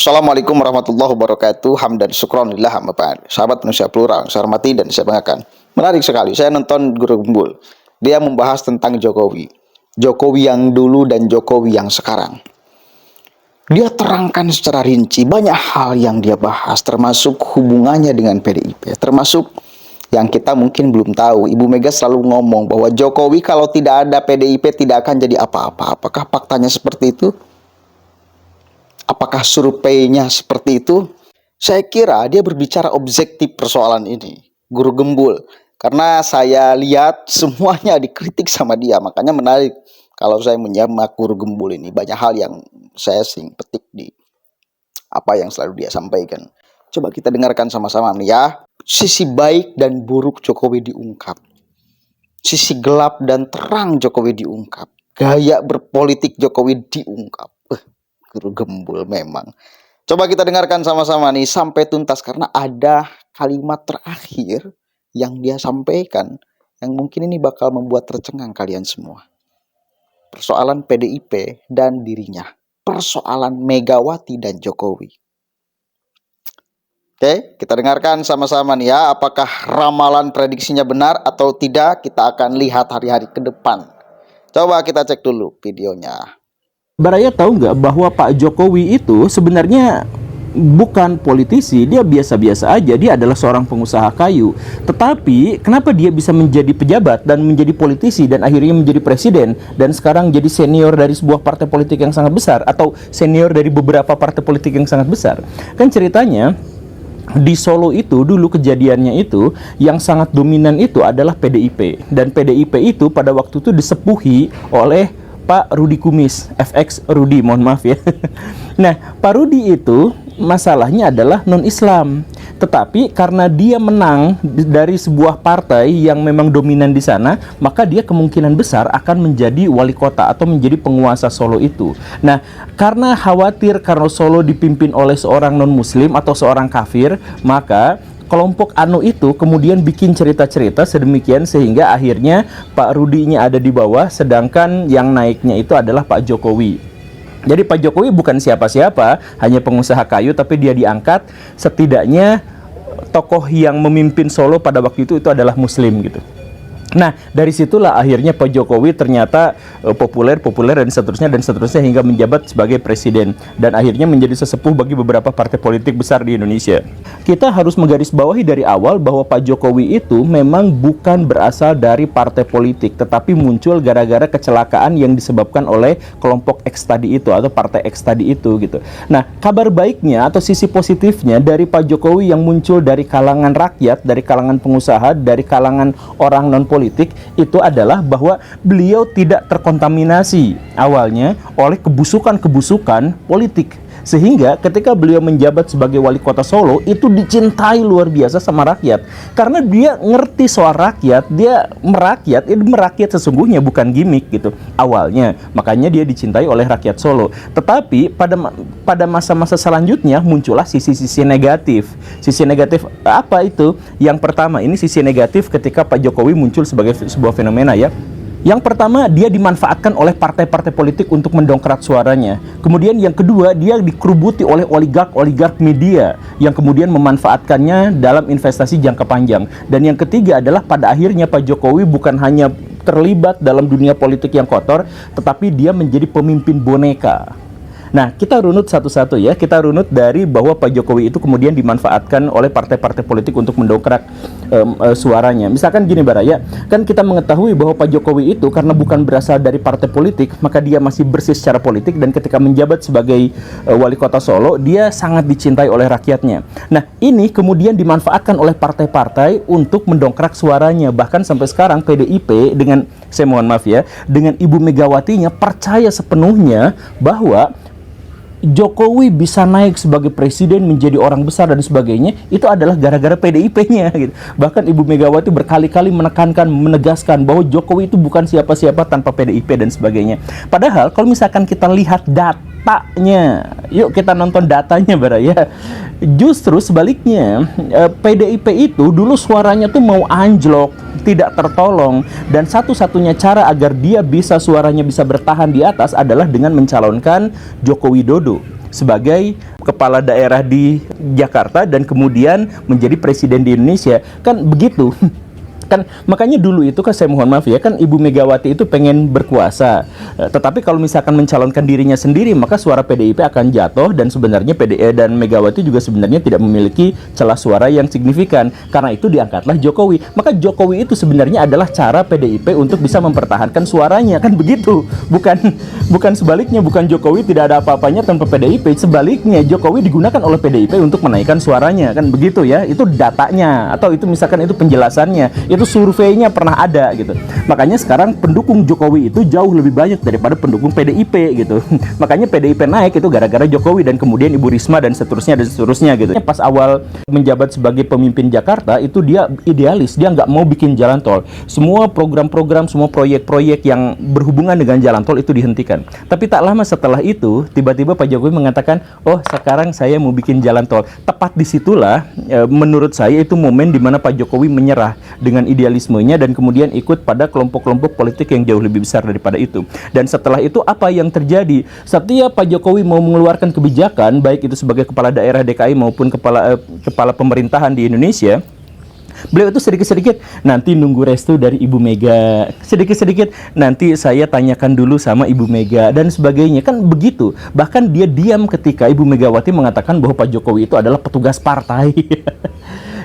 Assalamualaikum warahmatullahi wabarakatuh. Hamdan syukronillah amma ba'd. Sahabat manusia plural, saya hormati dan saya banggakan. Menarik sekali, saya nonton Guru Gembul. Dia membahas tentang Jokowi. Jokowi yang dulu dan Jokowi yang sekarang. Dia terangkan secara rinci banyak hal yang dia bahas, termasuk hubungannya dengan PDIP. Termasuk yang kita mungkin belum tahu. Ibu Mega selalu ngomong bahwa Jokowi kalau tidak ada PDIP tidak akan jadi apa-apa. Apakah faktanya seperti itu? Apakah surveinya seperti itu? Saya kira dia berbicara objektif persoalan ini, Guru Gembul. Karena saya lihat semuanya dikritik sama dia, makanya menarik kalau saya menyimak Guru Gembul ini. Banyak hal yang saya petik di apa yang selalu dia sampaikan. Coba kita dengarkan sama-sama nih ya. Sisi baik dan buruk Jokowi diungkap. Sisi gelap dan terang Jokowi diungkap. Gaya berpolitik Jokowi diungkap. Guru Gembul memang. Coba kita dengarkan sama-sama nih sampai tuntas, karena ada kalimat terakhir yang dia sampaikan yang mungkin ini bakal membuat tercengang kalian semua. Persoalan PDIP dan dirinya. Persoalan Megawati dan Jokowi. Oke, kita dengarkan sama-sama nih ya. Apakah ramalan prediksinya benar atau tidak? Kita akan lihat hari-hari ke depan. Coba kita cek dulu videonya. Baraya tahu nggak bahwa Pak Jokowi itu sebenarnya bukan politisi, dia biasa-biasa aja, dia adalah seorang pengusaha kayu. Tetapi kenapa dia bisa menjadi pejabat dan menjadi politisi dan akhirnya menjadi presiden dan sekarang jadi senior dari sebuah partai politik yang sangat besar atau senior dari beberapa partai politik yang sangat besar? Kan ceritanya di Solo itu dulu kejadiannya itu yang sangat dominan itu adalah PDIP, dan PDIP itu pada waktu itu disepuhi oleh Pak Rudi Kumis, FX Rudi, mohon maaf ya. Nah, Pak Rudi itu masalahnya adalah non-Islam. Tetapi karena dia menang dari sebuah partai yang memang dominan di sana, maka dia kemungkinan besar akan menjadi wali kota atau menjadi penguasa Solo itu. Nah, karena khawatir karena Solo dipimpin oleh seorang non-Muslim atau seorang kafir, maka kelompok Anu itu kemudian bikin cerita-cerita sedemikian sehingga akhirnya Pak Rudinya ada di bawah, sedangkan yang naiknya itu adalah Pak Jokowi. Jadi Pak Jokowi bukan siapa-siapa, hanya pengusaha kayu, tapi dia diangkat setidaknya tokoh yang memimpin Solo pada waktu itu adalah Muslim gitu. Nah, dari situlah akhirnya Pak Jokowi ternyata populer dan seterusnya hingga menjabat sebagai presiden dan akhirnya menjadi sesepuh bagi beberapa partai politik besar di Indonesia. Kita harus menggarisbawahi dari awal bahwa Pak Jokowi itu memang bukan berasal dari partai politik, tetapi muncul gara-gara kecelakaan yang disebabkan oleh kelompok X tadi itu atau partai X tadi itu gitu. Nah, kabar baiknya atau sisi positifnya dari Pak Jokowi yang muncul dari kalangan rakyat, dari kalangan pengusaha, dari kalangan orang non-politik itu adalah bahwa beliau tidak terkontaminasi awalnya oleh kebusukan-kebusukan politik, sehingga ketika beliau menjabat sebagai wali kota Solo itu dicintai luar biasa sama rakyat karena dia ngerti soal rakyat, dia merakyat sesungguhnya, bukan gimmick gitu awalnya, makanya dia dicintai oleh rakyat Solo. Tetapi pada masa-masa selanjutnya muncullah sisi-sisi negatif. Sisi negatif apa itu? Yang pertama, ini sisi negatif ketika Pak Jokowi muncul sebagai sebuah fenomena ya. Yang pertama, dia dimanfaatkan oleh partai-partai politik untuk mendongkrak suaranya. Kemudian yang kedua, dia dikerubuti oleh oligark media yang kemudian memanfaatkannya dalam investasi jangka panjang. Dan yang ketiga adalah pada akhirnya Pak Jokowi bukan hanya terlibat dalam dunia politik yang kotor, tetapi dia menjadi pemimpin boneka. Nah, kita runut satu-satu ya. Kita runut dari bahwa Pak Jokowi itu kemudian dimanfaatkan oleh partai-partai politik untuk mendongkrak suaranya. Misalkan gini Baraya, kan kita mengetahui bahwa Pak Jokowi itu karena bukan berasal dari partai politik, maka dia masih bersih secara politik, dan ketika menjabat sebagai wali kota Solo, dia sangat dicintai oleh rakyatnya. Nah, ini kemudian dimanfaatkan oleh partai-partai untuk mendongkrak suaranya. Bahkan sampai sekarang PDIP dengan, saya mohon maaf ya, dengan Ibu Megawatinya percaya sepenuhnya bahwa Jokowi bisa naik sebagai presiden, menjadi orang besar dan sebagainya, itu adalah gara-gara PDIP-nya gitu. Bahkan Ibu Megawati berkali-kali menekankan, menegaskan bahwa Jokowi itu bukan siapa-siapa tanpa PDIP dan sebagainya. Padahal kalau misalkan kita lihat datanya, yuk kita nonton datanya Baraya. Justru sebaliknya, PDIP itu dulu suaranya tuh mau anjlok, tidak tertolong, dan satu-satunya cara agar dia suaranya bisa bertahan di atas adalah dengan mencalonkan Joko Widodo sebagai kepala daerah di Jakarta dan kemudian menjadi presiden di Indonesia. Kan begitu. Kan makanya dulu itu kan saya mohon maaf ya, kan Ibu Megawati itu pengen berkuasa. Tetapi kalau misalkan mencalonkan dirinya sendiri, maka suara PDIP akan jatuh dan sebenarnya PDI dan Megawati juga sebenarnya tidak memiliki celah suara yang signifikan. Karena itu diangkatlah Jokowi. Maka Jokowi itu sebenarnya adalah cara PDIP untuk bisa mempertahankan suaranya, kan begitu. Bukan sebaliknya, bukan Jokowi tidak ada apa-apanya tanpa PDIP. Sebaliknya, Jokowi digunakan oleh PDIP untuk menaikkan suaranya, kan begitu ya. Itu datanya atau itu misalkan itu penjelasannya. Itu surveinya pernah ada gitu. Makanya sekarang pendukung Jokowi itu jauh lebih banyak daripada pendukung PDIP gitu. Makanya PDIP naik itu gara-gara Jokowi dan kemudian Ibu Risma dan seterusnya gitu. Pas awal menjabat sebagai pemimpin Jakarta itu dia idealis, dia nggak mau bikin jalan tol. Semua program-program, semua proyek-proyek yang berhubungan dengan jalan tol itu dihentikan. Tapi tak lama setelah itu tiba-tiba Pak Jokowi mengatakan, oh sekarang saya mau bikin jalan tol. Tepat disitulah menurut saya itu momen di mana Pak Jokowi menyerah dengan idealismenya dan kemudian ikut pada kelompok-kelompok politik yang jauh lebih besar daripada itu. Dan setelah itu apa yang terjadi? Setiap Pak Jokowi mau mengeluarkan kebijakan, baik itu sebagai kepala daerah DKI maupun kepala pemerintahan di Indonesia, beliau itu sedikit-sedikit nanti nunggu restu dari Ibu Mega, sedikit-sedikit nanti saya tanyakan dulu sama Ibu Mega dan sebagainya, kan begitu. Bahkan dia diam ketika Ibu Megawati mengatakan bahwa Pak Jokowi itu adalah petugas partai.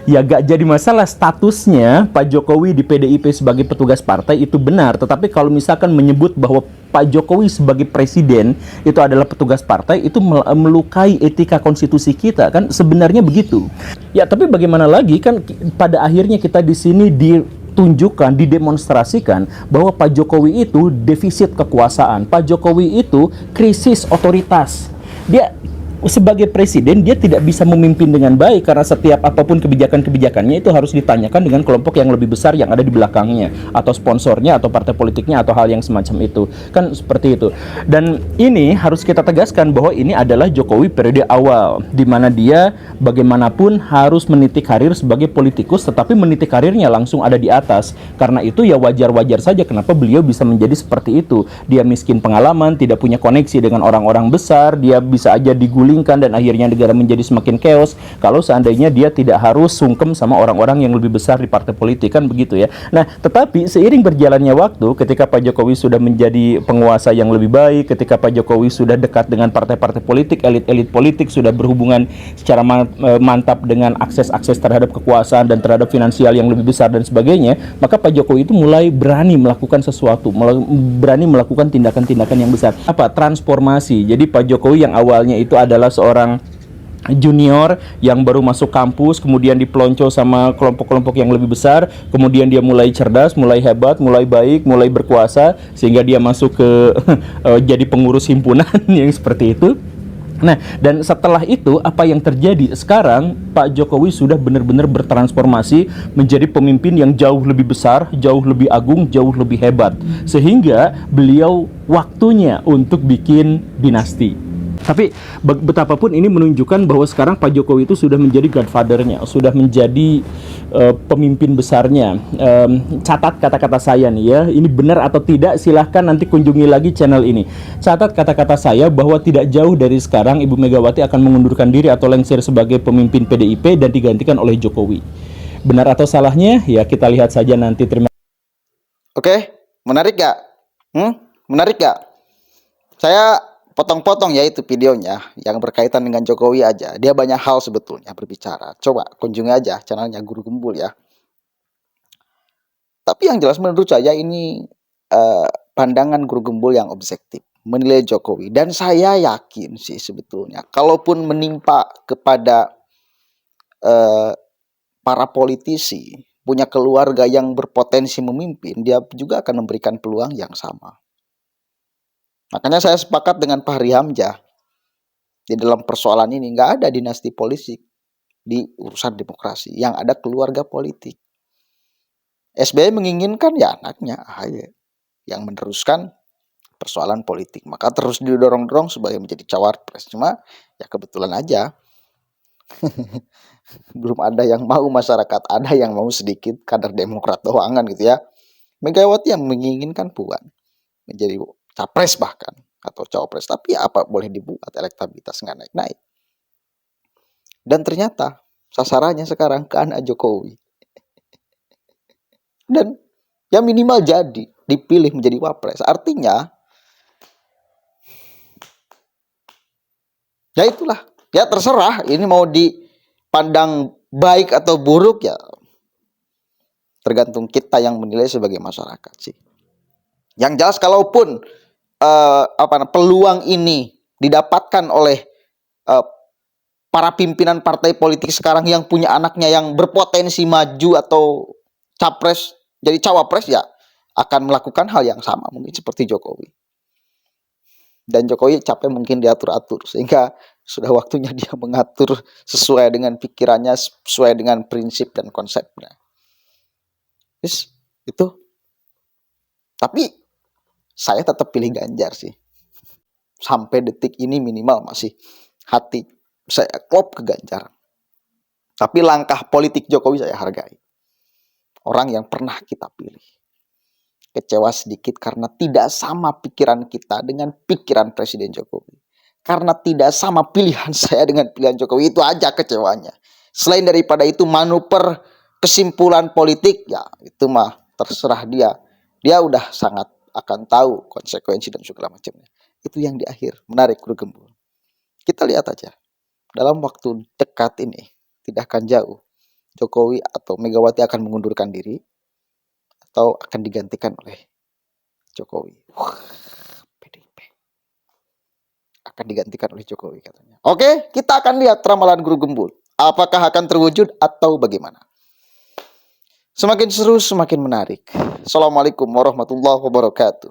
Ya gak jadi masalah statusnya Pak Jokowi di PDIP sebagai petugas partai itu benar. Tetapi kalau misalkan menyebut bahwa Pak Jokowi sebagai presiden itu adalah petugas partai, itu melukai etika konstitusi kita, kan sebenarnya begitu. Ya tapi bagaimana lagi, kan pada akhirnya kita di sini ditunjukkan, didemonstrasikan bahwa Pak Jokowi itu defisit kekuasaan. Pak Jokowi itu krisis otoritas. Dia sebagai presiden dia tidak bisa memimpin dengan baik karena setiap apapun kebijakan-kebijakannya itu harus ditanyakan dengan kelompok yang lebih besar yang ada di belakangnya atau sponsornya atau partai politiknya atau hal yang semacam itu, kan seperti itu. Dan ini harus kita tegaskan bahwa ini adalah Jokowi periode awal di mana dia bagaimanapun harus meniti karir sebagai politikus, tetapi meniti karirnya langsung ada di atas. Karena itu ya wajar-wajar saja kenapa beliau bisa menjadi seperti itu. Dia miskin pengalaman, tidak punya koneksi dengan orang-orang besar, dia bisa aja digulingkan dan akhirnya negara menjadi semakin chaos kalau seandainya dia tidak harus sungkem sama orang-orang yang lebih besar di partai politik, kan begitu ya. Nah, tetapi seiring berjalannya waktu, ketika Pak Jokowi sudah menjadi penguasa yang lebih baik, ketika Pak Jokowi sudah dekat dengan partai-partai politik, elit-elit politik, sudah berhubungan secara mantap dengan akses-akses terhadap kekuasaan dan terhadap finansial yang lebih besar dan sebagainya, maka Pak Jokowi itu mulai berani melakukan sesuatu, berani melakukan tindakan-tindakan yang besar. Apa? Transformasi. Jadi Pak Jokowi yang awalnya itu adalah seorang junior yang baru masuk kampus, kemudian dipelonco sama kelompok-kelompok yang lebih besar, kemudian dia mulai cerdas, mulai hebat, mulai baik, mulai berkuasa, sehingga dia masuk ke jadi pengurus himpunan yang seperti itu. Nah, dan setelah itu apa yang terjadi? Sekarang Pak Jokowi sudah benar-benar bertransformasi menjadi pemimpin yang jauh lebih besar, jauh lebih agung, jauh lebih hebat, sehingga beliau waktunya untuk bikin dinasti. Tapi betapapun ini menunjukkan bahwa sekarang Pak Jokowi itu sudah menjadi godfather-nya, sudah menjadi pemimpin besarnya. Catat kata-kata saya nih ya, ini benar atau tidak silahkan nanti kunjungi lagi channel ini. Catat kata-kata saya bahwa tidak jauh dari sekarang Ibu Megawati akan mengundurkan diri atau lengser sebagai pemimpin PDIP dan digantikan oleh Jokowi. Benar atau salahnya ya kita lihat saja nanti. Oke, menarik gak? Menarik gak? Saya potong-potong ya itu videonya yang berkaitan dengan Jokowi aja. Dia banyak hal sebetulnya berbicara. Coba kunjungi aja channelnya Guru Gembul ya. Tapi yang jelas menurut saya ini pandangan Guru Gembul yang objektif menilai Jokowi. Dan saya yakin sih sebetulnya kalaupun menimpa kepada para politisi punya keluarga yang berpotensi memimpin, dia juga akan memberikan peluang yang sama. Makanya saya sepakat dengan Fahri Hamzah. Di dalam persoalan ini nggak ada dinasti politik di urusan demokrasi. Yang ada keluarga politik. SBY menginginkan ya anaknya AHY yang meneruskan persoalan politik. Maka terus didorong-dorong sebagai menjadi cawapres. Cuma ya kebetulan aja. Belum ada yang mau masyarakat. Ada yang mau sedikit kader Demokrat doangan gitu ya. Megawati yang menginginkan Puan menjadi capres bahkan atau cawapres, tapi apa boleh dibuat elektabilitas nggak naik-naik. Dan ternyata sasarannya sekarang ke anak Jokowi. Dan ya minimal jadi dipilih menjadi wapres. Artinya ya itulah. Ya terserah ini mau dipandang baik atau buruk ya tergantung kita yang menilai sebagai masyarakat sih. Yang jelas kalaupun peluang ini didapatkan oleh para pimpinan partai politik sekarang yang punya anaknya yang berpotensi maju atau capres jadi cawapres, ya akan melakukan hal yang sama mungkin seperti Jokowi. Dan Jokowi capek mungkin diatur-atur, sehingga sudah waktunya dia mengatur sesuai dengan pikirannya, sesuai dengan prinsip dan konsepnya. Yes, itu. Tapi saya tetap pilih Ganjar sih. Sampai detik ini minimal masih hati saya klop ke Ganjar. Tapi langkah politik Jokowi saya hargai. Orang yang pernah kita pilih. Kecewa sedikit karena tidak sama pikiran kita dengan pikiran Presiden Jokowi. Karena tidak sama pilihan saya dengan pilihan Jokowi, itu aja kecewanya. Selain daripada itu manuver kesimpulan politik, ya itu mah terserah dia. Dia udah sangat akan tahu konsekuensi dan segala macamnya. Itu yang di akhir menarik Gembul. Kita lihat aja. Dalam waktu dekat ini, tidak akan jauh, Jokowi atau Megawati akan mengundurkan diri atau akan digantikan oleh Jokowi. PDIP akan digantikan oleh Jokowi katanya. Oke, kita akan lihat ramalan Guru Gembul. Apakah akan terwujud atau bagaimana? Semakin seru, semakin menarik. Assalamualaikum warahmatullahi wabarakatuh.